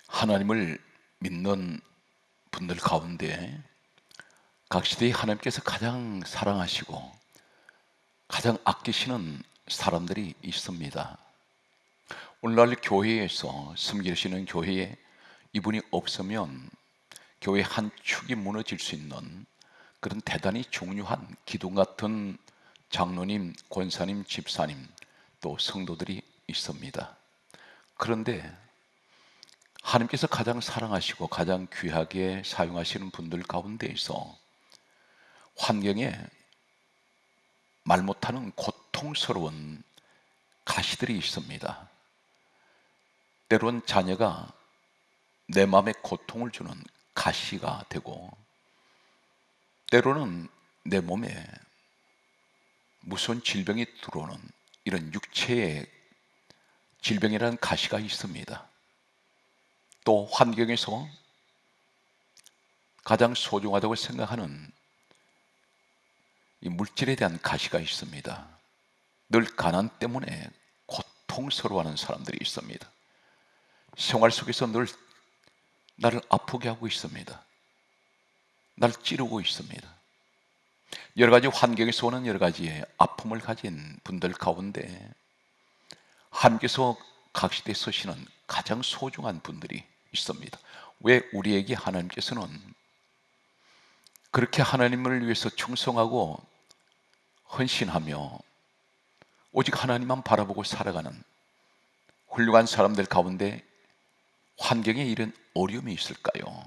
하나님을 믿는 분들 가운데 각 시대에 하나님께서 가장 사랑하시고 가장 아끼시는 사람들이 있습니다. 오늘날 교회에서 섬기시는 교회에 이분이 없으면 교회 한 축이 무너질 수 있는 그런 대단히 중요한 기둥 같은 장로님, 권사님, 집사님, 또 성도들이 있습니다. 그런데 하나님께서 가장 사랑하시고 가장 귀하게 사용하시는 분들 가운데에서 환경에 말 못하는 고통스러운 가시들이 있습니다. 때론 자녀가 내 마음에 고통을 주는 가시가 되고, 때로는 내 몸에 무서운 질병이 들어오는 이런 육체의 질병이라는 가시가 있습니다. 또 환경에서 가장 소중하다고 생각하는 이 물질에 대한 가시가 있습니다. 늘 가난 때문에 고통스러워하는 사람들이 있습니다. 생활 속에서 늘 나를 아프게 하고 있습니다. 나를 찌르고 있습니다. 여러 가지 환경에서 오는 여러 가지의 아픔을 가진 분들 가운데 하나님께서 각 시대에 쓰시는 가장 소중한 분들이 있습니다. 왜 우리에게 하나님께서는 그렇게 하나님을 위해서 충성하고 헌신하며 오직 하나님만 바라보고 살아가는 훌륭한 사람들 가운데 환경에 이런 어려움이 있을까요?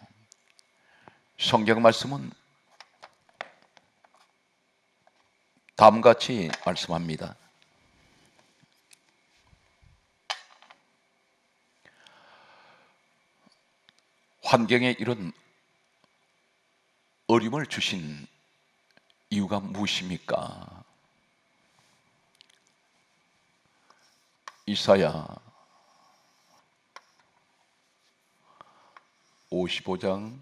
성경 말씀은 다음과 같이 말씀합니다. 환경에 이런 어려움을 주신 이유가 무엇입니까? 이사야 55장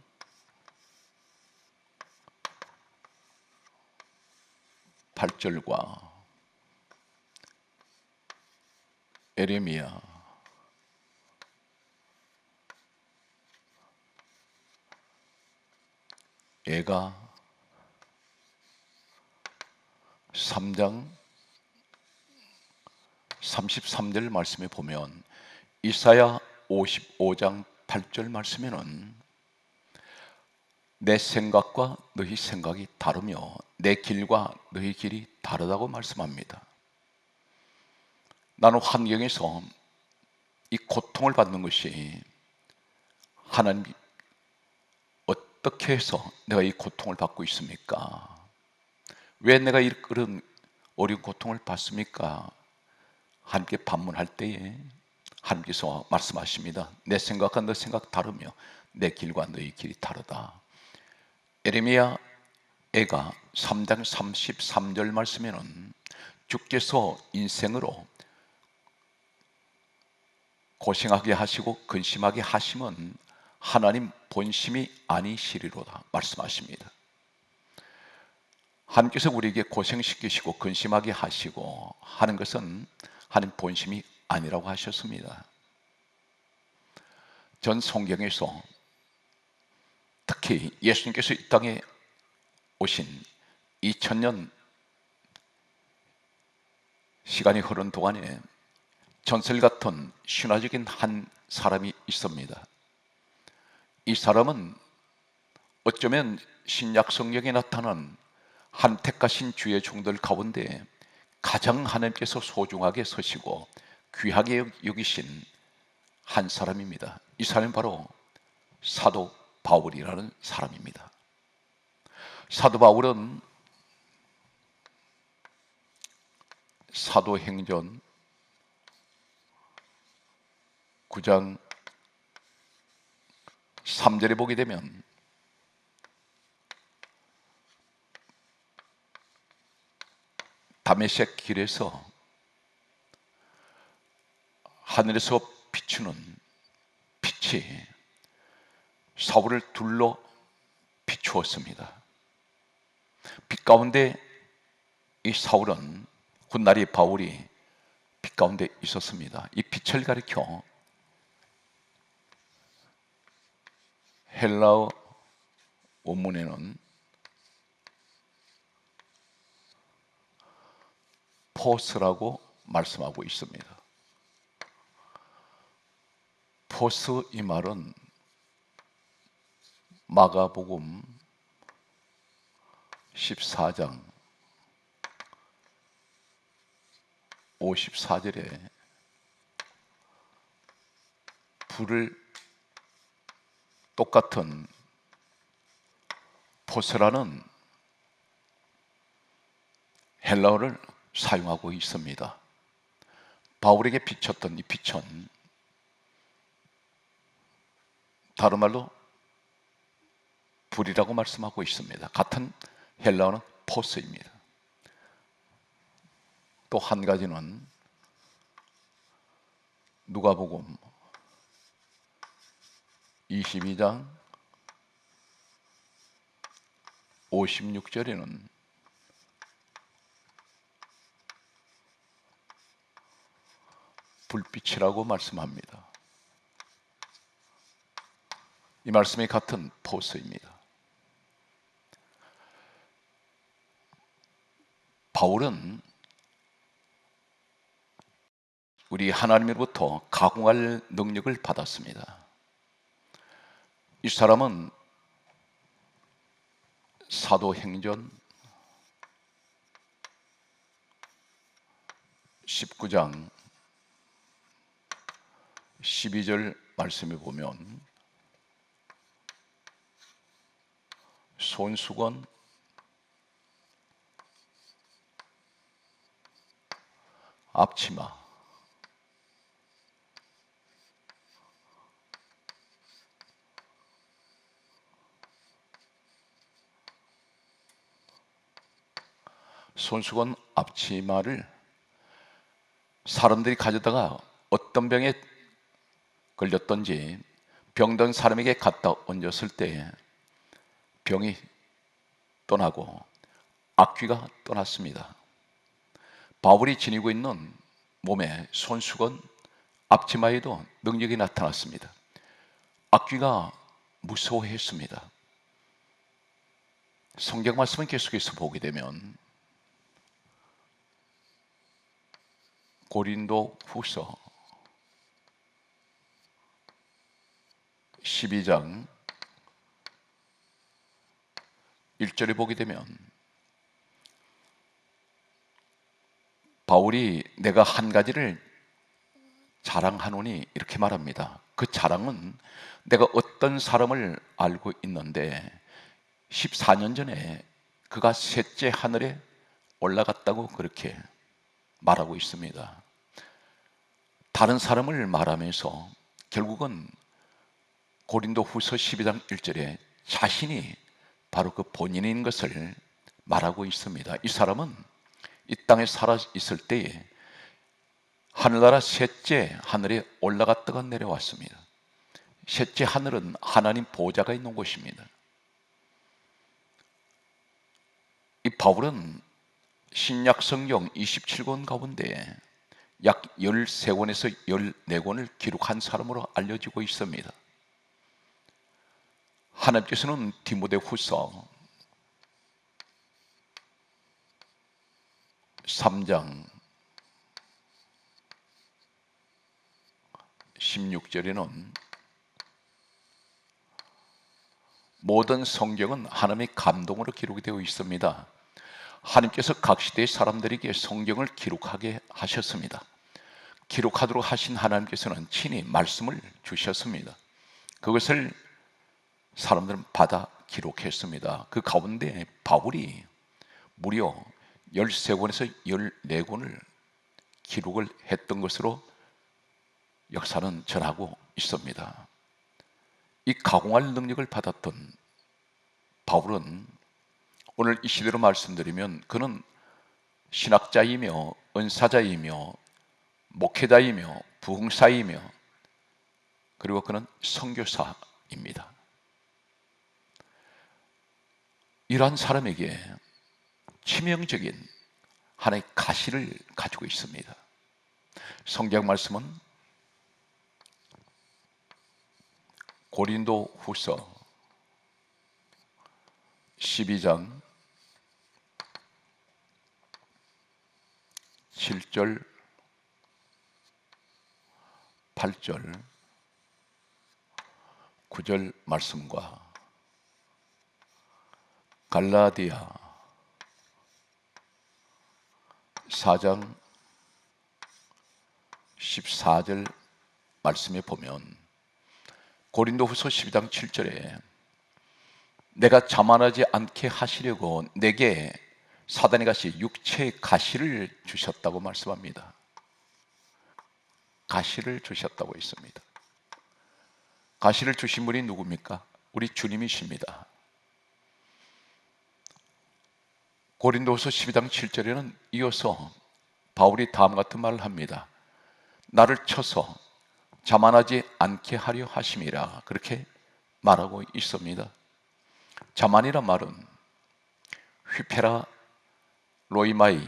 8절과 에레미야 3장 33절 말씀에 보면, 이사야 55장 8절 말씀에는 내 생각과 너희 생각이 다르며 내 길과 너희 길이 다르다고 말씀합니다. 나는 환경에서 이 고통을 받는 것이 하나님 어떻게 해서 내가 이 고통을 받고 있습니까? 왜 내가 이런 어려운 고통을 받습니까? 하나님께 반문할 때에 하나님께서 말씀하십니다. 내 생각과 너 생각 다르며 내 길과 너희 길이 다르다. 에레미야 애가 3장 33절 말씀에는 주께서 인생으로 고생하게 하시고 근심하게 하심은 하나님 본심이 아니시리로다 말씀하십니다. 하나님께서 우리에게 고생시키시고 근심하게 하시고 하는 것은 하나님 본심이 아니라고 하셨습니다. 전 성경에서 특히 예수님께서 이 땅에 오신 2000년 시간이 흐른 동안에 전설 같은 신화적인 한 사람이 있습니다. 이 사람은 어쩌면 신약 성경에 나타난 한 택하신 주의 종들 가운데 가장 하나님께서 소중하게 서시고 귀하게 여기신 한 사람입니다. 이 사람이 바로 사도 바울이라는 사람입니다. 사도 바울은 사도행전 9장 3절에 보게 되면 다메섹 길에서 하늘에서 비추는 빛이 사울을 둘러 비추었습니다. 빛 가운데 이 사울은 훗날이 바울이 빛 가운데 있었습니다. 이 빛을 가리켜 헬라어 원문에는 포스라고 말씀하고 있습니다. 포스, 이 말은 마가복음 14장 54절에 불을 똑같은 포스라는 헬라어를 사용하고 있습니다. 바울에게 비쳤던 이 빛은 다른 말로 불이라고 말씀하고 있습니다. 같은 헬라어는 포스입니다. 또 한 가지는 누가복음 22장 56절에는 불빛이라고 말씀합니다. 이 말씀이 같은 포스입니다. 바울은 우리 하나님으로부터 가공할 능력을 받았습니다. 이 사람은 사도행전 19장 12절 말씀에 보면 손수건, 앞치마, 손수건, 앞치마를 사람들이 가져다가 어떤 병에 걸렸던지 병든 사람에게 갖다 얹었을 때 병이 떠나고 악귀가 떠났습니다. 바울이 지니고 있는 몸에 손수건, 앞치마에도 능력이 나타났습니다. 악귀가 무서워했습니다. 성경 말씀을 계속해서 보게 되면 고린도 후서 12장 1절에 보게 되면 바울이 내가 한 가지를 자랑하노니 이렇게 말합니다. 그 자랑은 내가 어떤 사람을 알고 있는데 14년 전에 그가 셋째 하늘에 올라갔다고 그렇게 말하고 있습니다. 다른 사람을 말하면서 결국은 고린도 후서 12장 1절에 자신이 바로 그 본인인 것을 말하고 있습니다. 이 사람은 이 땅에 살아 있을 때에 하늘나라 셋째 하늘에 올라갔다가 내려왔습니다. 셋째 하늘은 하나님 보좌가 있는 곳입니다. 이 바울은 신약 성경 27권 가운데 약 13권에서 14권을 기록한 사람으로 알려지고 있습니다. 하나님께서는 디모데후서 3장 16절에는 모든 성경은 하나님의 감동으로 기록이 되어 있습니다. 하나님께서 각 시대의 사람들에게 성경을 기록하게 하셨습니다. 기록하도록 하신 하나님께서는 친히 말씀을 주셨습니다. 그것을 사람들은 받아 기록했습니다. 그 가운데 바울이 무려 13권에서 14권을 기록을 했던 것으로 역사는 전하고 있습니다. 이 가공할 능력을 받았던 바울은 오늘 이 시대로 말씀드리면 그는 신학자이며 은사자이며 목회자이며 부흥사이며 그리고 그는 선교사입니다. 이러한 사람에게 치명적인 하나의 가시를 가지고 있습니다. 성경 말씀은 고린도 후서 12장 7절 8절 9절 말씀과 갈라디아 4장 14절 말씀에 보면 고린도후서 12장 7절에 내가 자만하지 않게 하시려고 내게 사단의 가시, 육체의 가시를 주셨다고 말씀합니다. 가시를 주셨다고 있습니다. 가시를 주신 분이 누굽니까? 우리 주님이십니다. 고린도후서 12장 7절에는 이어서 바울이 다음 같은 말을 합니다. 나를 쳐서 자만하지 않게 하려 하심이라, 그렇게 말하고 있습니다. 자만이란 말은 휘페라 로이마이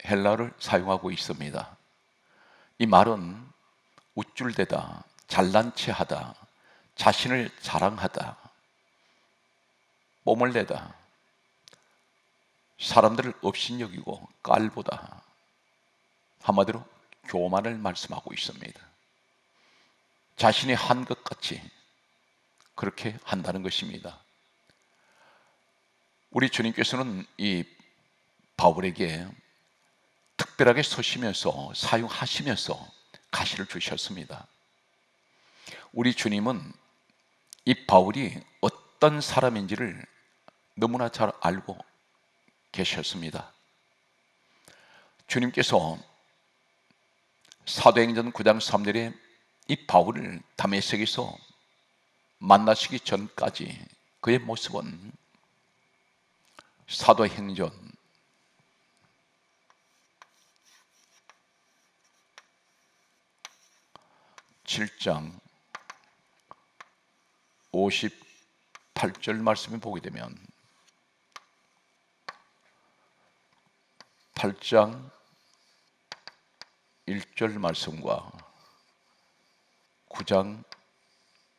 헬라를 사용하고 있습니다. 이 말은 우쭐대다, 잘난 체하다, 자신을 자랑하다, 뽐을 내다, 사람들을 업신여기고 깔보다, 한마디로 교만을 말씀하고 있습니다. 자신이 한 것 같이 그렇게 한다는 것입니다. 우리 주님께서는 이 바울에게 특별하게 서시면서 사용하시면서 가시를 주셨습니다. 우리 주님은 이 바울이 어떤 사람인지를 너무나 잘 알고 계셨습니다. 주님께서 사도행전 9장 3절에 이 바울을 다메섹에서 만나시기 전까지 그의 모습은 사도행전 7장 58절 말씀을 보게 되면 8장 1절 말씀과 9장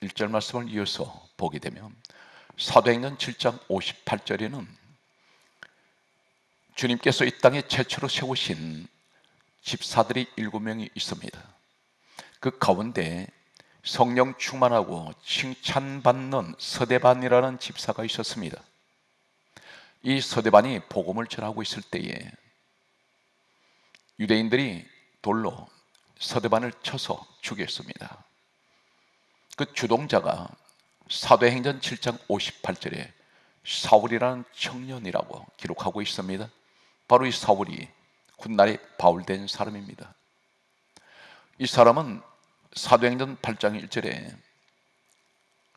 1절 말씀을 이어서 보게 되면 사도행전 7장 58절에는 주님께서 이 땅에 최초로 세우신 집사들이 7명이 있습니다. 그 가운데 성령 충만하고 칭찬받는 서대반이라는 집사가 있었습니다. 이 서대반이 복음을 전하고 있을 때에 유대인들이 돌로 서대반을 쳐서 죽였습니다. 그 주동자가 사도행전 7장 58절에 사울이라는 청년이라고 기록하고 있습니다. 바로 이 사울이 훗날에 바울된 사람입니다. 이 사람은 사도행전 8장 1절에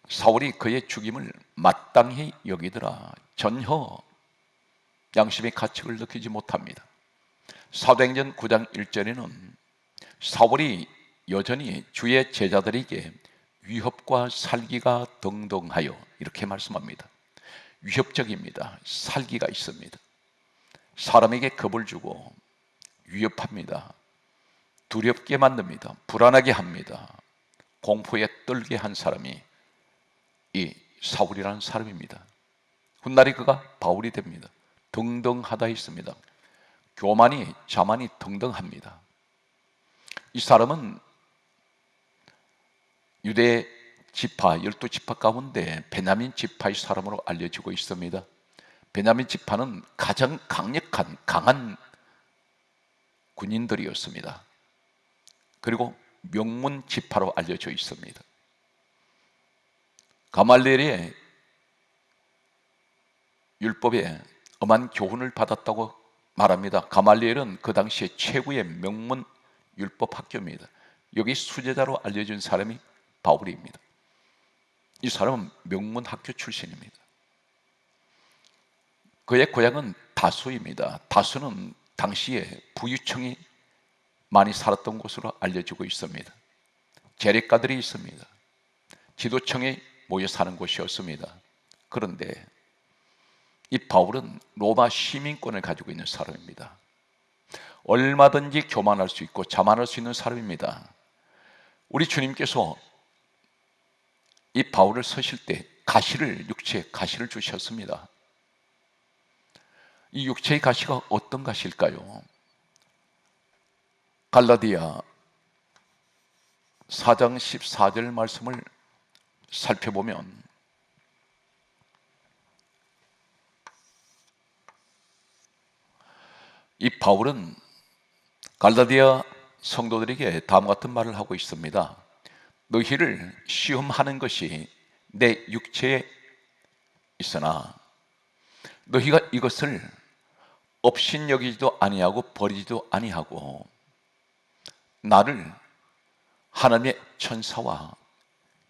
사울이 그의 죽임을 마땅히 여기더라 전혀 양심의 가책을 느끼지 못합니다. 사도행전 9장 1절에는 사울이 여전히 주의 제자들에게 위협과 살기가 등등하여 이렇게 말씀합니다. 위협적입니다. 살기가 있습니다. 사람에게 겁을 주고 위협합니다. 두렵게 만듭니다. 불안하게 합니다. 공포에 떨게 한 사람이 이 사울이라는 사람입니다. 훗날에 그가 바울이 됩니다. 등등하다 있습니다. 교만이 자만이 등등합니다. 이 사람은 유대 지파 12지파 가운데 베냐민 지파의 사람으로 알려지고 있습니다. 베냐민 지파는 가장 강력한 강한 군인들이었습니다. 그리고 명문 지파로 알려져 있습니다. 가말리엘의 율법에 엄한 교훈을 받았다고 말합니다. 가말리엘은 그 당시에 최고의 명문 율법 학교입니다. 여기 수제자로 알려진 사람이 바울입니다. 이 사람은 명문 학교 출신입니다. 그의 고향은 다수입니다. 다수는 당시에 부유층이 많이 살았던 곳으로 알려지고 있습니다. 재래가들이 있습니다. 지도층이 모여 사는 곳이었습니다. 그런데 이 바울은 로마 시민권을 가지고 있는 사람입니다. 얼마든지 교만할 수 있고 자만할 수 있는 사람입니다. 우리 주님께서 이 바울을 서실 때 가시를, 육체에 가시를 주셨습니다. 이 육체의 가시가 어떤 가시일까요? 갈라디아 4장 14절 말씀을 살펴보면 이 바울은 갈라디아 성도들에게 다음과 같은 말을 하고 있습니다. 너희를 시험하는 것이 내 육체에 있으나 너희가 이것을 업신여기지도 아니하고 버리지도 아니하고 나를 하나님의 천사와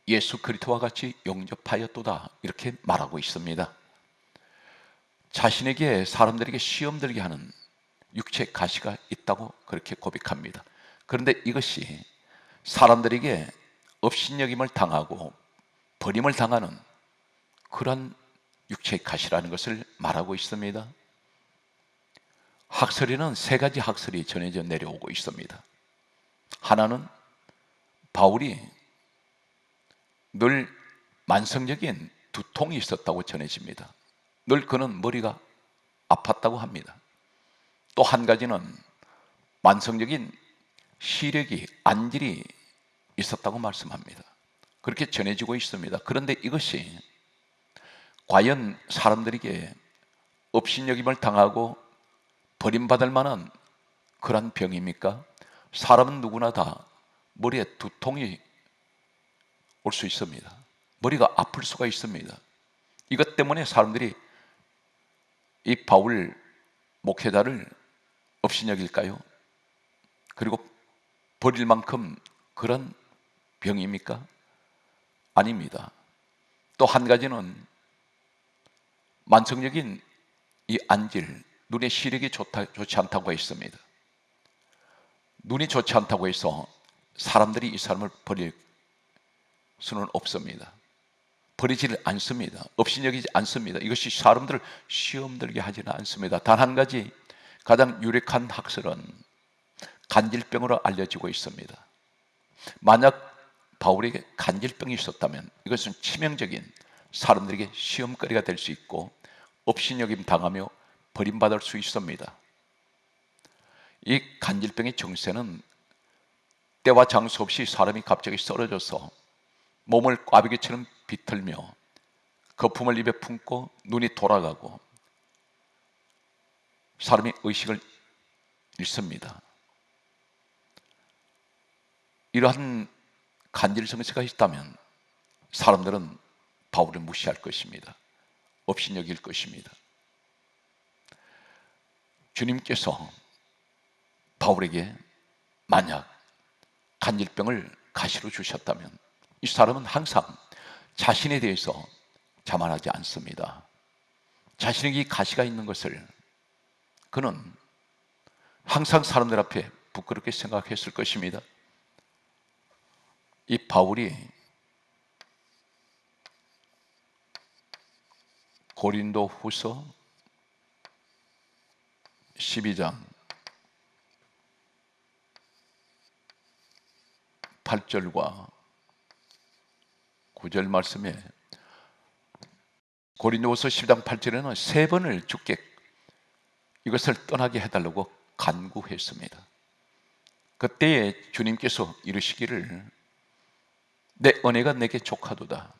예수 그리스도와 같이 영접하였도다, 이렇게 말하고 있습니다. 자신에게 사람들에게 시험 들게 하는 육체의 가시가 있다고 그렇게 고백합니다. 그런데 이것이 사람들에게 업신여김을 당하고 버림을 당하는 그런 육체의 가시라는 것을 말하고 있습니다. 학설에는 세 가지 학설이 전해져 내려오고 있습니다. 하나는 바울이 늘 만성적인 두통이 있었다고 전해집니다. 늘 그는 머리가 아팠다고 합니다. 또 한 가지는 만성적인 시력이, 안질이 있었다고 말씀합니다. 그렇게 전해지고 있습니다. 그런데 이것이 과연 사람들에게 업신여김을 당하고 버림받을 만한 그런 병입니까? 사람은 누구나 다 머리에 두통이 올 수 있습니다. 머리가 아플 수가 있습니다. 이것 때문에 사람들이 이 바울 목회자를 업신여길까요? 그리고 버릴 만큼 그런 병입니까? 아닙니다. 또 한 가지는 만성적인 이 안질, 눈의 시력이 좋지 않다고 했습니다. 눈이 좋지 않다고 해서 사람들이 이 사람을 버릴 수는 없습니다. 버리지를 않습니다. 업신여기지 않습니다. 이것이 사람들을 시험 들게 하지는 않습니다. 단 한 가지 가장 유력한 학설은 간질병으로 알려지고 있습니다. 만약 바울에게 간질병이 있었다면 이것은 치명적인, 사람들에게 시험거리가 될 수 있고 업신여김 당하며 버림받을 수 있습니다. 이 간질병의 정세는 때와 장소 없이 사람이 갑자기 쓰러져서 몸을 꽈배기처럼 비틀며 거품을 입에 품고 눈이 돌아가고 사람이 의식을 잃습니다. 이러한 간질 정세가 있다면 사람들은 바울을 무시할 것입니다. 업신여길 것입니다. 주님께서 바울에게 만약 간질병을 가시로 주셨다면 이 사람은 항상 자신에 대해서 자만하지 않습니다. 자신에게 가시가 있는 것을 그는 항상 사람들 앞에 부끄럽게 생각했을 것입니다. 이 바울이 고린도 후서 12장 8절과 9절 말씀에, 고린도후서 12장 8절에는 세 번을 주께 이것을 떠나게 해달라고 간구했습니다. 그때에 주님께서 이르시기를 내 은혜가 내게 족하도다.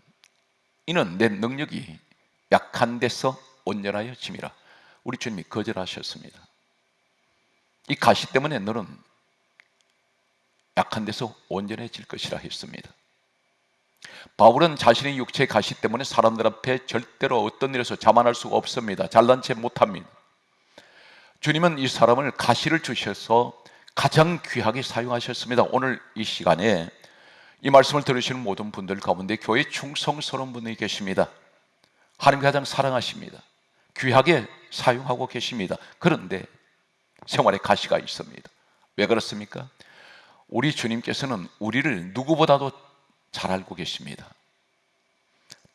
이는 내 능력이 약한 데서 온전하여 짐이라. 우리 주님이 거절하셨습니다. 이 가시 때문에 너는 약한 데서 온전해질 것이라 했습니다. 바울은 자신의 육체의 가시 때문에 사람들 앞에 절대로 어떤 일에서 자만할 수가 없습니다. 잘난 체 못합니다. 주님은 이 사람을 가시를 주셔서 가장 귀하게 사용하셨습니다. 오늘 이 시간에 이 말씀을 들으시는 모든 분들 가운데 교회 충성스러운 분이 계십니다. 하나님 가장 사랑하십니다. 귀하게 사용하고 계십니다. 그런데 생활에 가시가 있습니다. 왜 그렇습니까? 우리 주님께서는 우리를 누구보다도 잘 알고 계십니다.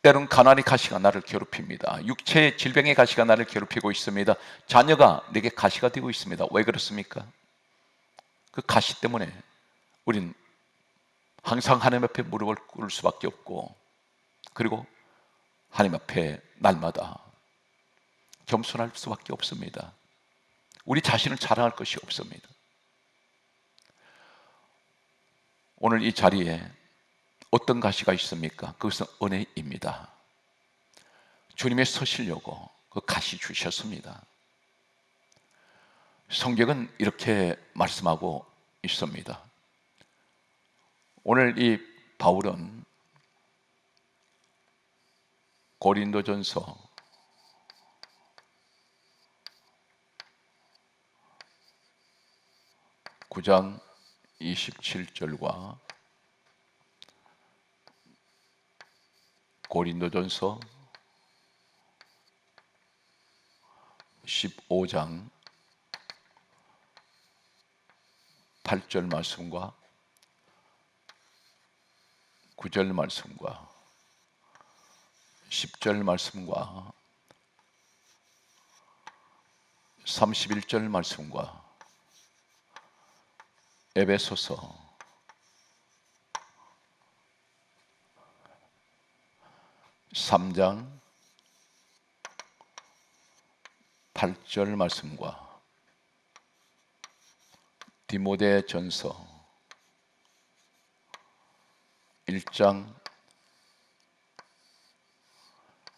때론 가난의 가시가 나를 괴롭힙니다. 육체의 질병의 가시가 나를 괴롭히고 있습니다. 자녀가 내게 가시가 되고 있습니다. 왜 그렇습니까? 그 가시 때문에 우린 항상 하나님 앞에 무릎을 꿇을 수밖에 없고, 그리고 하나님 앞에 날마다 겸손할 수밖에 없습니다. 우리 자신을 자랑할 것이 없습니다. 오늘 이 자리에 어떤 가시가 있습니까? 그것은 은혜입니다. 주님의 서시려고 그 가시 주셨습니다. 성경은 이렇게 말씀하고 있습니다. 오늘 이 바울은 고린도전서 9장 27절과 고린도전서 15장 8절 말씀과 9절 말씀과 10절 말씀과 31절 말씀과 에베소서 3장 8절 말씀과 디모데전서 1장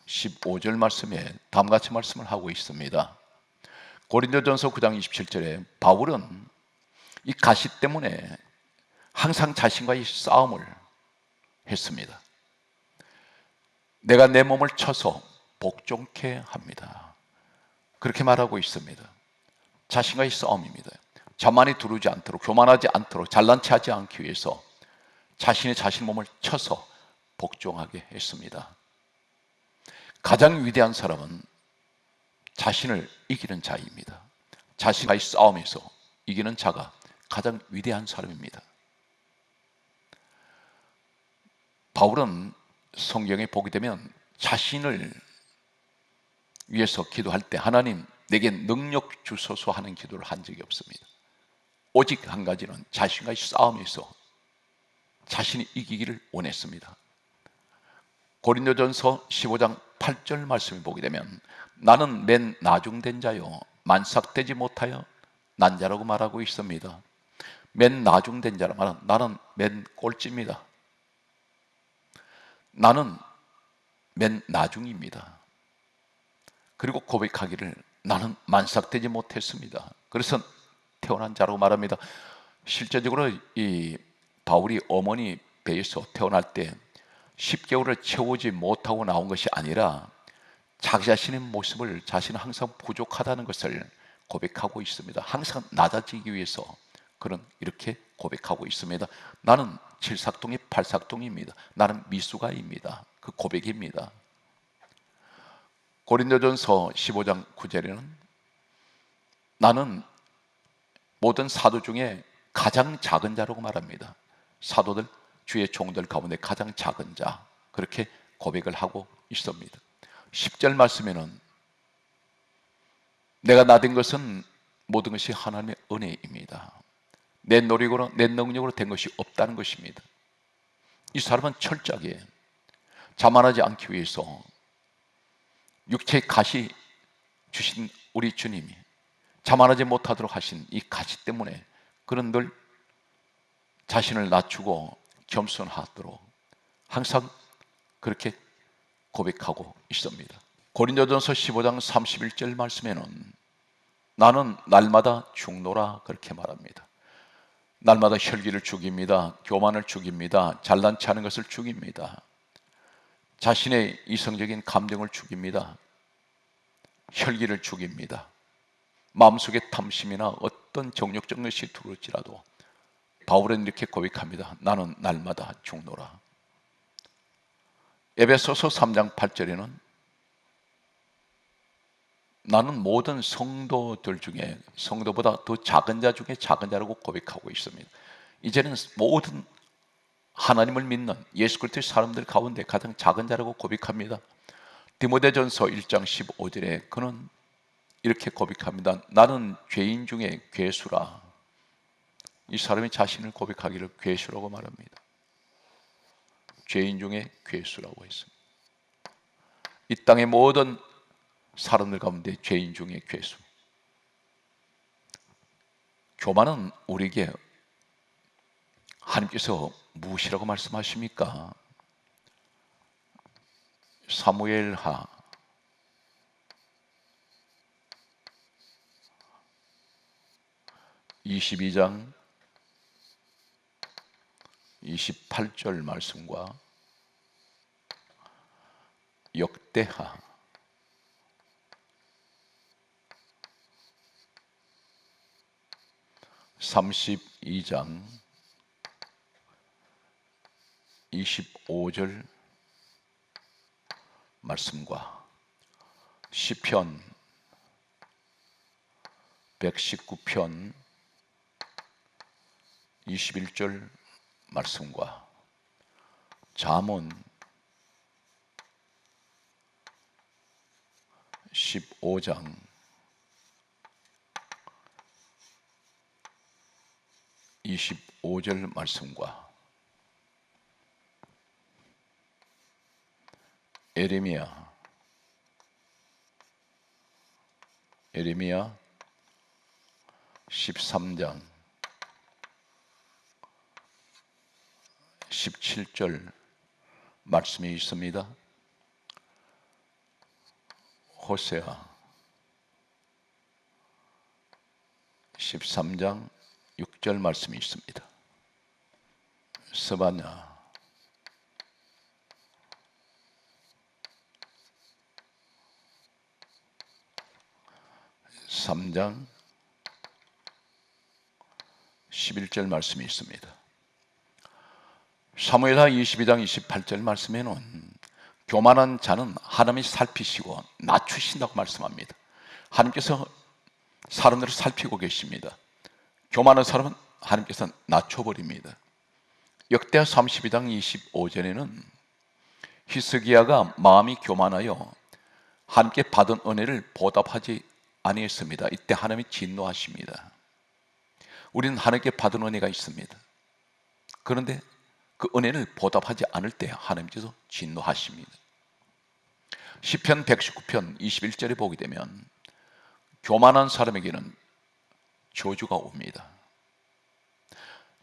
15절 말씀에 다음같이 말씀을 하고 있습니다. 고린도전서 9장 27절에 바울은 이 가시 때문에 항상 자신과의 싸움을 했습니다. 내가 내 몸을 쳐서 복종케 합니다. 그렇게 말하고 있습니다. 자신과의 싸움입니다. 자만이 두르지 않도록, 교만하지 않도록, 잘난 체 하지 않기 위해서 자신의 몸을 쳐서 복종하게 했습니다. 가장 위대한 사람은 자신을 이기는 자입니다. 자신과의 싸움에서 이기는 자가 가장 위대한 사람입니다. 바울은 성경에 보게 되면 자신을 위해서 기도할 때 하나님 내게 능력 주소서 하는 기도를 한 적이 없습니다. 오직 한 가지는 자신과의 싸움에서 자신이 이기기를 원했습니다. 고린도전서 15장 8절 말씀을 보게 되면 나는 맨 나중된 자요 만삭되지 못하여 난 자라고 말하고 있습니다. 맨 나중된 자라 말은 나는 맨 꼴찌입니다. 나는 맨 나중입니다. 그리고 고백하기를 나는 만삭되지 못했습니다. 그래서 태어난 자라고 말합니다. 실제적으로 이 바울이 어머니 배에서 태어날 때 10개월을 채우지 못하고 나온 것이 아니라 자기 자신의 모습을 자신은 항상 부족하다는 것을 고백하고 있습니다. 항상 낮아지기 위해서 그는 이렇게 고백하고 있습니다. 나는 7삭동이 8삭동입니다. 나는 미수가입니다. 그 고백입니다. 고린도전서 15장 9절에는 나는 모든 사도 중에 가장 작은 자라고 말합니다. 사도들, 주의 종들 가운데 가장 작은 자, 그렇게 고백을 하고 있습니다. 10절 말씀에는 내가 나된 것은 모든 것이 하나님의 은혜입니다. 내 노력으로 내 능력으로 된 것이 없다는 것입니다. 이 사람은 철저하게 자만하지 않기 위해서 육체의 가시 주신 우리 주님이 자만하지 못하도록 하신 이 가시 때문에 그는 늘 자신을 낮추고 겸손하도록 항상 그렇게 고백하고 있습니다. 고린도전서 15장 31절 말씀에는 나는 날마다 죽노라 그렇게 말합니다. 날마다 혈기를 죽입니다. 교만을 죽입니다. 잘난 체 하는 것을 죽입니다. 자신의 이성적인 감정을 죽입니다. 혈기를 죽입니다. 마음속에 탐심이나 어떤 정욕적 것이 들어올지라도 바울은 이렇게 고백합니다. 나는 날마다 죽노라. 에베소서 3장 8절에는 나는 모든 성도들 중에 성도보다 더 작은 자 중에 작은 자라고 고백하고 있습니다. 이제는 모든 하나님을 믿는 예수 그리스도의 사람들 가운데 가장 작은 자라고 고백합니다. 디모데전서 1장 15절에 그는 이렇게 고백합니다. 나는 죄인 중에 괴수라. 이 사람이 자신을 고백하기를 괴수라고 말합니다. 죄인 중에 괴수라고 했습니다. 이 땅의 모든 사람들 가운데 죄인 중에 괴수. 교만은 우리에게 하나님께서 무엇이라고 말씀하십니까? 사무엘하 22장 28절 말씀과 역대하 32장 25절 말씀과 시편 119편 21절 말씀과 잠언 15장 25절 말씀과 에레미야 13장 17절 말씀이 있습니다. 호세아 13장 6절 말씀이 있습니다. 스바냐 3장 11절 말씀이 있습니다. 사무엘하 22장 28절 말씀에는 교만한 자는 하나님이 살피시고 낮추신다고 말씀합니다. 하나님께서 사람들을 살피고 계십니다. 교만한 사람은 하나님께서 낮춰버립니다. 역대하 32장 25절에는 히스기야가 마음이 교만하여 하나님께 받은 은혜를 보답하지 아니했습니다. 이때 하나님이 진노하십니다. 우리는 하나님께 받은 은혜가 있습니다. 그런데 그 은혜를 보답하지 않을 때 하나님께서 진노하십니다. 시편 119편 21절에 보게 되면 교만한 사람에게는 저주가 옵니다.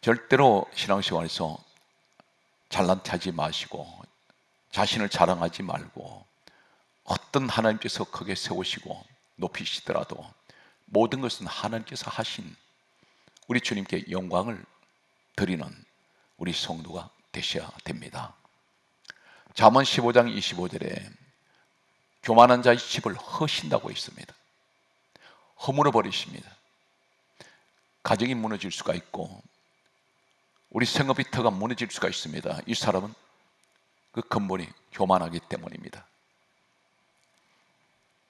절대로 신앙생활에서 잘난 체하지 마시고 자신을 자랑하지 말고 어떤 하나님께서 크게 세우시고 높이시더라도 모든 것은 하나님께서 하신 우리 주님께 영광을 드리는 우리 성도가 되셔야 됩니다. 잠언 15장 25절에 교만한 자의 집을 허신다고 있습니다. 허물어 버리십니다. 가정이 무너질 수가 있고 우리 생업이터가 무너질 수가 있습니다. 이 사람은 그 근본이 교만하기 때문입니다.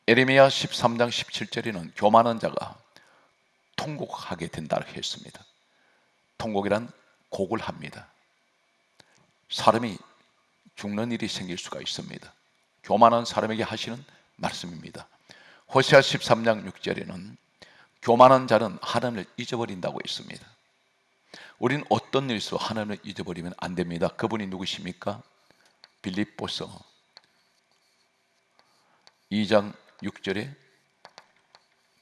에레미야 13장 17절에는 교만한 자가 통곡하게 된다고 했습니다. 통곡이란 곡을 합니다. 사람이 죽는 일이 생길 수가 있습니다. 교만한 사람에게 하시는 말씀입니다. 호세아 13장 6절에는 교만한 자는 하나님을 잊어버린다고 했습니다. 우리는 어떤 일에서 하나님을 잊어버리면 안 됩니다. 그분이 누구십니까? 빌립보서 2장 6절에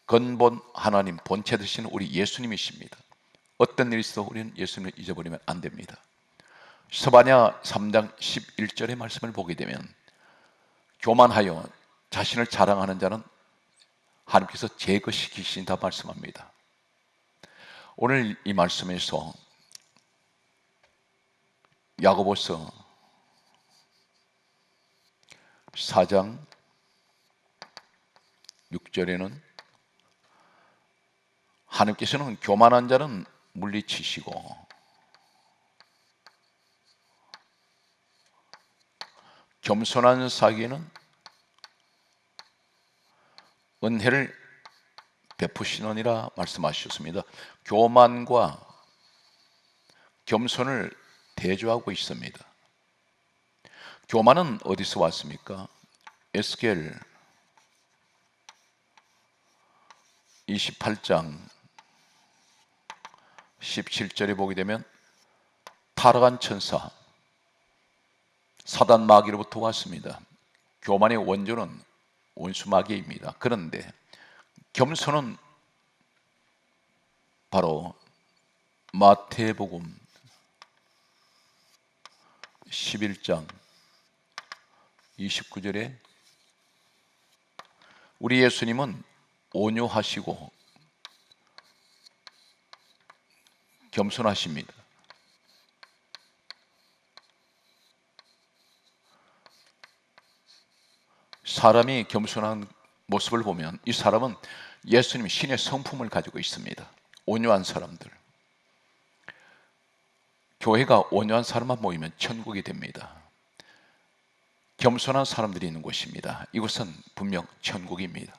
근본 하나님 본체 되시는 우리 예수님이십니다. 어떤 일에서 우리는 예수님을 잊어버리면 안 됩니다. 스바냐 3장 11절의 말씀을 보게 되면 교만하여 자신을 자랑하는 자는 하나님께서 제거시키신다 말씀합니다. 오늘 이 말씀에서 야고보서 4장 6절에는 하나님께서는 교만한 자는 물리치시고 겸손한 자에게는 은혜를 베푸시느니라 말씀하셨습니다. 교만과 겸손을 대조하고 있습니다. 교만은 어디서 왔습니까? 에스겔 28장 17절에 보게 되면 타락한 천사 사단 마귀로부터 왔습니다. 교만의 원조는 원수마귀입니다. 그런데 겸손은 바로 마태복음 11장 29절에 우리 예수님은 온유하시고 겸손하십니다. 사람이 겸손한 모습을 보면 이 사람은 예수님 신의 성품을 가지고 있습니다. 온유한 사람들. 교회가 온유한 사람만 모이면 천국이 됩니다. 겸손한 사람들이 있는 곳입니다. 이곳은 분명 천국입니다.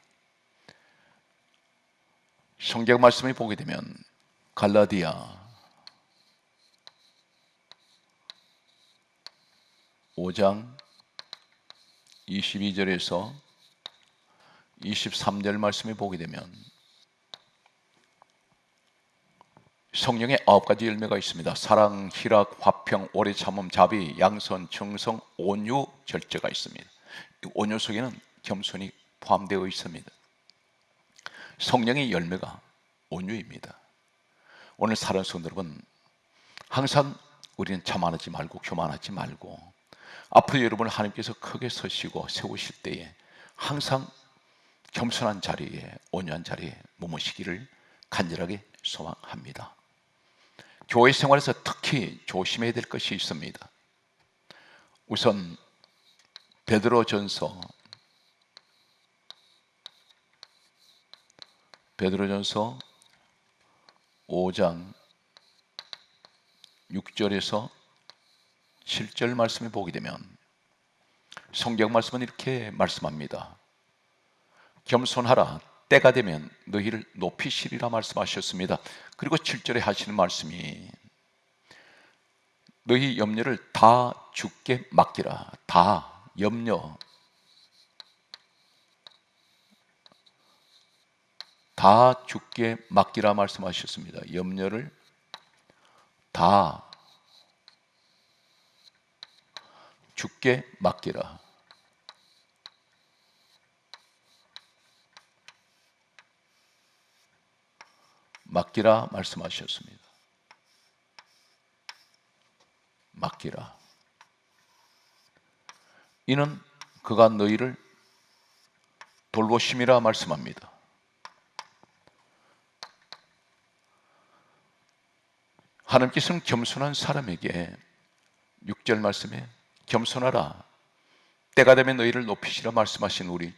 성경 말씀을 보게 되면 갈라디아 5장 22절에서 23절 말씀을 보게 되면 성령의 9가지 열매가 있습니다. 사랑, 희락, 화평, 오래 참음, 자비, 양선, 충성, 온유, 절제가 있습니다. 온유 속에는 겸손이 포함되어 있습니다. 성령의 열매가 온유입니다. 오늘 사랑하는 성도 여러분, 항상 우리는 자만하지 말고 교만하지 말고 앞으로 여러분을 하나님께서 크게 서시고 세우실 때에 항상 겸손한 자리에, 온유한 자리에 머무시기를 간절하게 소망합니다. 교회 생활에서 특히 조심해야 될 것이 있습니다. 우선 베드로전서 5장 6절에서 7절 말씀을 보게 되면 성경 말씀은 이렇게 말씀합니다. 겸손하라, 때가 되면 너희를 높이시리라 말씀하셨습니다. 그리고 7절에 하시는 말씀이 너희 염려를 다 주께 맡기라. 다 염려, 다 주께 맡기라 말씀하셨습니다. 염려를 다 주께 맡기라. 맡기라 말씀하셨습니다. 맡기라. 이는 그가 너희를 돌보심이라 말씀합니다. 하나님께서는 겸손한 사람에게 6절 말씀에 겸손하라, 때가 되면 너희를 높이시라 말씀하신 우리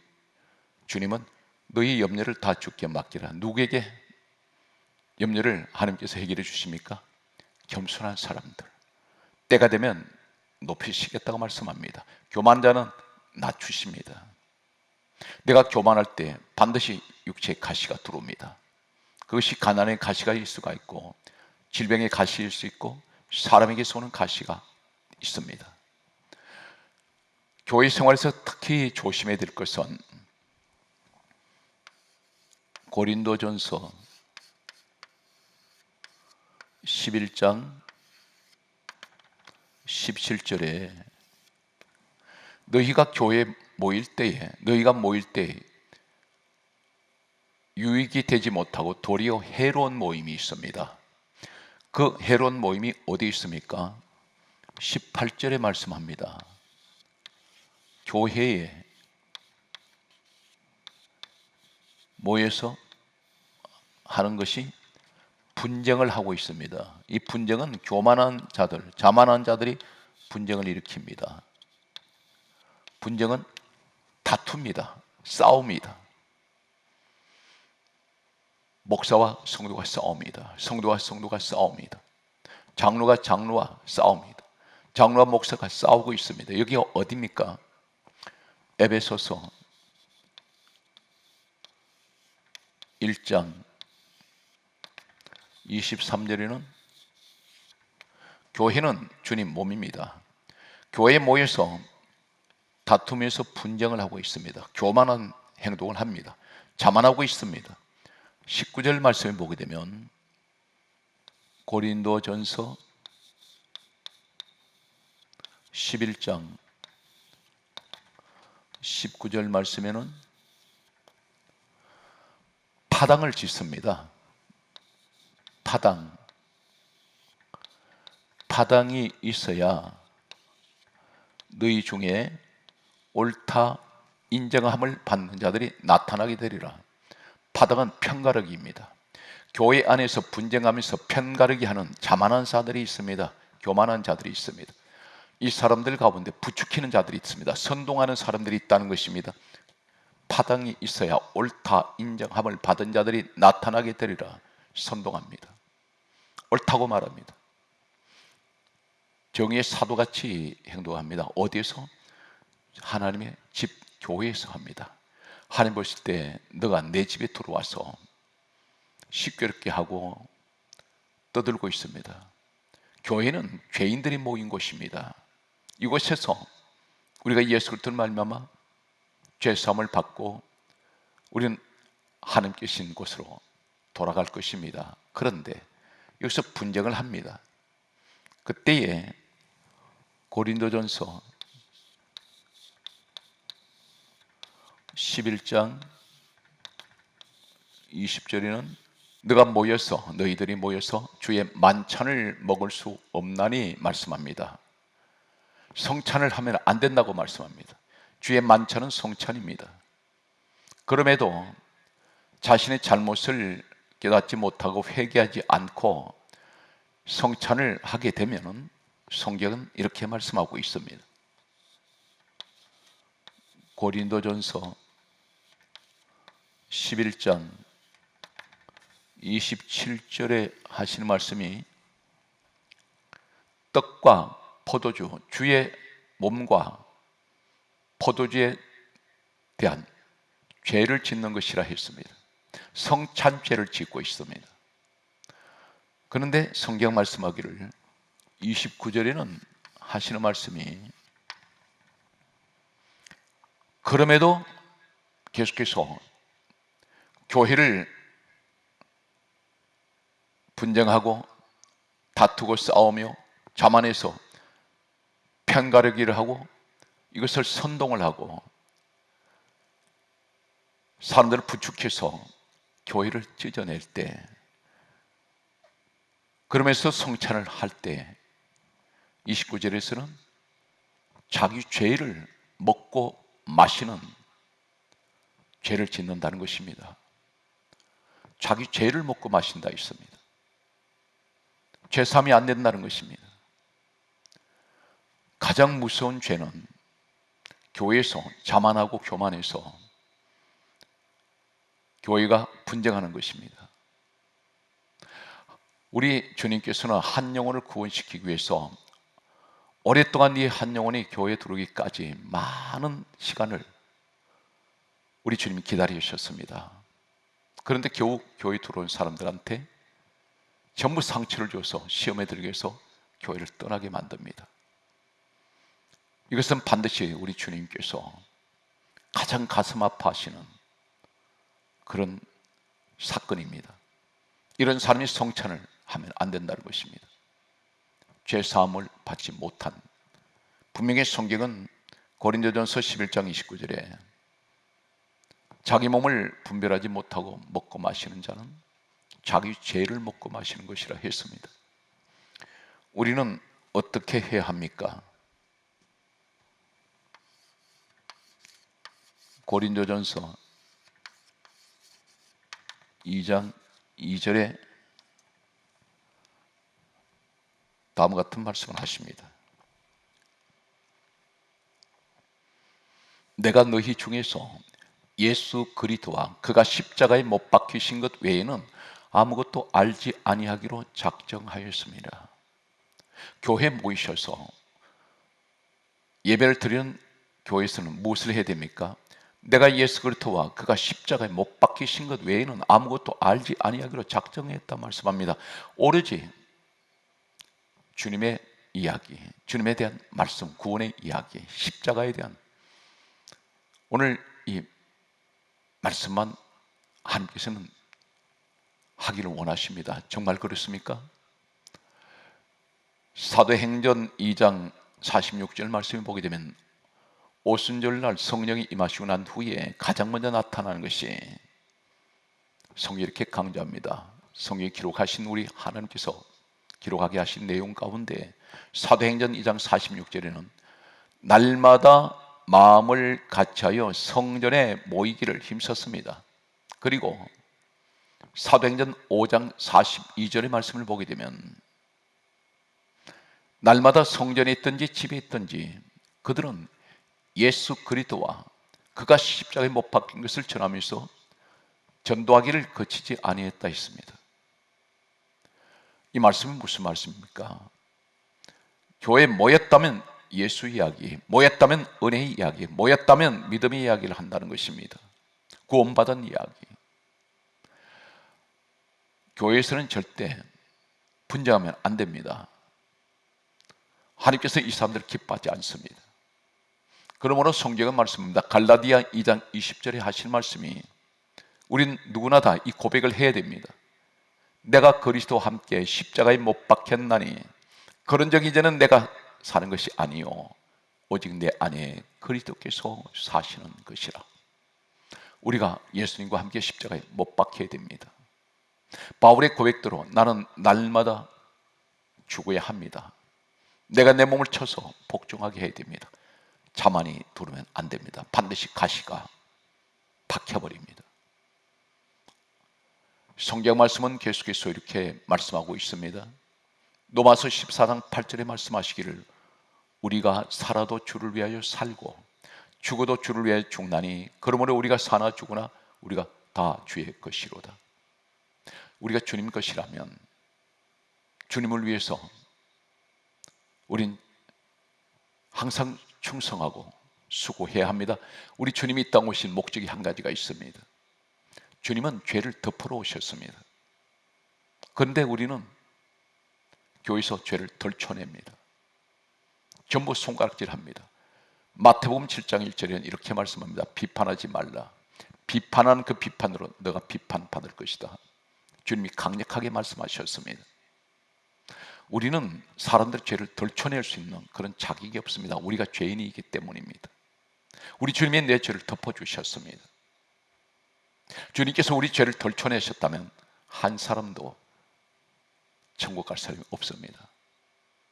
주님은 너희 염려를 다 주께 맡기라. 누구에게 염려를 하나님께서 해결해 주십니까? 겸손한 사람들. 때가 되면 높이시겠다고 말씀합니다. 교만자는 낮추십니다. 내가 교만할 때 반드시 육체에 가시가 들어옵니다. 그것이 가난의 가시가 일 수가 있고 질병의 가시일 수 있고 사람에게서 오는 가시가 있습니다. 교회 생활에서 특히 조심해야 될 것은 고린도전서 11장 17절에 너희가 모일 때에 유익이 되지 못하고 도리어 해로운 모임이 있습니다. 그 해로운 모임이 어디 있습니까? 18절에 말씀합니다. 교회에 모여서 하는 것이 분쟁을 하고 있습니다. 이 분쟁은 교만한 자들, 자만한 자들이 분쟁을 일으킵니다. 분쟁은 다투입니다. 싸움이다. 목사와 성도가 싸웁니다. 성도와 성도가 싸웁니다. 장로가 장로와 싸웁니다. 장로와 목사가 싸우고 있습니다. 여기가 어디입니까? 에베소서 1장 23절에는 교회는 주님 몸입니다. 교회에 모여서 다투면서 분쟁을 하고 있습니다. 교만한 행동을 합니다. 자만하고 있습니다. 19절 말씀을 보게 되면 고린도전서 11장 19절 말씀에는 타당을 짓습니다. 타당이 있어야 너희 중에 옳다 인정함을 받는 자들이 나타나게 되리라. 타당은 편가르기입니다. 교회 안에서 분쟁하면서 편가르기 하는 자만한 자들이 있습니다. 교만한 자들이 있습니다. 이 사람들 가운데 부추기는 자들이 있습니다. 선동하는 사람들이 있다는 것입니다. 타당이 있어야 옳다 인정함을 받은 자들이 나타나게 되리라. 선동합니다. 옳다고 말합니다. 정의의 사도같이 행동합니다. 어디에서? 하나님의 집, 교회에서 합니다. 하나님 보실 때 너가 내 집에 들어와서 시끄럽게 하고 떠들고 있습니다. 교회는 죄인들이 모인 곳입니다. 이곳에서 우리가 예수 그리스도를 말미암아 죄사함을 받고 우리는 하나님께 계신 곳으로 돌아갈 것입니다. 그런데 여기서 분쟁을 합니다. 그때에 고린도전서 11장 20절에는 너희들이 모여서 주의 만찬을 먹을 수 없나니 말씀합니다. 성찬을 하면 안 된다고 말씀합니다. 주의 만찬은 성찬입니다. 그럼에도 자신의 잘못을 깨닫지 못하고 회개하지 않고 성찬을 하게 되면 성경은 이렇게 말씀하고 있습니다. 고린도전서 11장 27절에 하시는 말씀이 떡과 포도주, 주의 몸과 포도주에 대한 죄를 짓는 것이라 했습니다. 성찬죄를 짓고 있습니다. 그런데 성경 말씀하기를 29절에는 하시는 말씀이 그럼에도 계속해서 교회를 분쟁하고 다투고 싸우며 자만해서 편가르기를 하고 이것을 선동을 하고 사람들을 부축해서 교회를 찢어낼 때, 그러면서 성찬을 할 때 29절에서는 자기 죄를 먹고 마시는 죄를 짓는다는 것입니다. 자기 죄를 먹고 마신다 있습니다. 죄삼이 안 된다는 것입니다. 가장 무서운 죄는 교회에서 자만하고 교만해서 교회가 분쟁하는 것입니다. 우리 주님께서는 한 영혼을 구원시키기 위해서 오랫동안 이 한 영혼이 교회에 들어오기까지 많은 시간을 우리 주님이 기다리셨습니다. 그런데 겨우 교회에 들어온 사람들한테 전부 상처를 줘서 시험에 들게 해서 교회를 떠나게 만듭니다. 이것은 반드시 우리 주님께서 가장 가슴 아파하시는 그런 사건입니다. 이런 사람이 성찬을 하면 안 된다는 것입니다. 죄사함을 받지 못한, 분명히 성경은 고린도전서 11장 29절에 자기 몸을 분별하지 못하고 먹고 마시는 자는 자기 죄를 먹고 마시는 것이라 했습니다. 우리는 어떻게 해야 합니까? 고린도전서 2장 2절에 다음과 같은 말씀을 하십니다. 내가 너희 중에서 예수 그리스도와 그가 십자가에 못 박히신 것 외에는 아무것도 알지 아니하기로 작정하였습니다. 교회 모이셔서 예배를 드리는 교회에서는 무엇을 해야 됩니까? 내가 예수 그리스도와 그가 십자가에 못 박히신 것 외에는 아무것도 알지 아니하기로 작정했다 말씀합니다. 오로지 주님의 이야기, 주님에 대한 말씀, 구원의 이야기, 십자가에 대한 오늘 이 말씀만 하나님께서는 하기를 원하십니다. 정말 그렇습니까? 사도행전 2장 46절 말씀을 보게 되면 오순절날 성령이 임하시고 난 후에 가장 먼저 나타나는 것이 성경이 이렇게 강조합니다. 성경에 기록하신 우리 하나님께서 기록하게 하신 내용 가운데 사도행전 2장 46절에는 날마다 마음을 같이하여 성전에 모이기를 힘썼습니다. 그리고 사도행전 5장 42절의 말씀을 보게 되면 날마다 성전에 있든지 집에 있든지 그들은 예수 그리스도와 그가 십자가에 못 박힌 것을 전하면서 전도하기를 그치지 아니했다 했습니다. 이 말씀은 무슨 말씀입니까? 교회에 모였다면 예수 이야기, 모였다면 은혜의 이야기, 모였다면 믿음의 이야기를 한다는 것입니다. 구원받은 이야기. 교회에서는 절대 분쟁하면 안 됩니다. 하나님께서 이 사람들을 기뻐하지 않습니다. 그러므로 성경은 말씀입니다. 갈라디아 2장 20절에 하신 말씀이 우린 누구나 다 이 고백을 해야 됩니다. 내가 그리스도와 함께 십자가에 못 박혔나니 그런 적 이제는 내가 사는 것이 아니요 오직 내 안에 그리스도께서 사시는 것이라. 우리가 예수님과 함께 십자가에 못 박혀야 됩니다. 바울의 고백대로 나는 날마다 죽어야 합니다. 내가 내 몸을 쳐서 복종하게 해야 됩니다. 자만이 두르면 안 됩니다. 반드시 가시가 박혀버립니다. 성경 말씀은 계속해서 이렇게 말씀하고 있습니다. 로마서 14장 8절에 말씀하시기를 우리가 살아도 주를 위하여 살고 죽어도 주를 위하여 죽나니 그러므로 우리가 사나 죽으나 우리가 다 주의 것이로다. 우리가 주님 것이라면 주님을 위해서 우린 항상 충성하고 수고해야 합니다. 우리 주님이 이 땅 오신 목적이 한 가지가 있습니다. 주님은 죄를 덮으러 오셨습니다. 그런데 우리는 교회에서 죄를 덜쳐냅니다. 전부 손가락질합니다. 마태복음 7장 1절에는 이렇게 말씀합니다. 비판하지 말라. 비판하는 그 비판으로 너가 비판받을 것이다. 주님이 강력하게 말씀하셨습니다. 우리는 사람들 죄를 덜쳐낼 수 있는 그런 자격이 없습니다. 우리가 죄인이기 때문입니다. 우리 주님이 내 죄를 덮어주셨습니다. 주님께서 우리 죄를 덜쳐내셨다면 한 사람도 천국 갈 사람이 없습니다.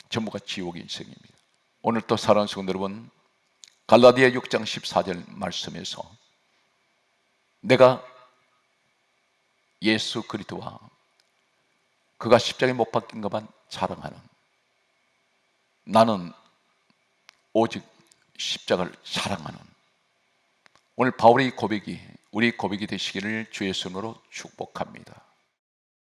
전부가 지옥의 인생입니다. 오늘 또 사랑하는 성도 여러분, 갈라디아 6장 14절 말씀에서 내가 예수 그리스도와 그가 십자가에 못 박힌 것만 자랑하는, 나는 오직 십자가를 자랑하는, 오늘 바울의 고백이 우리 고백이 되시기를 주의 손으로 축복합니다.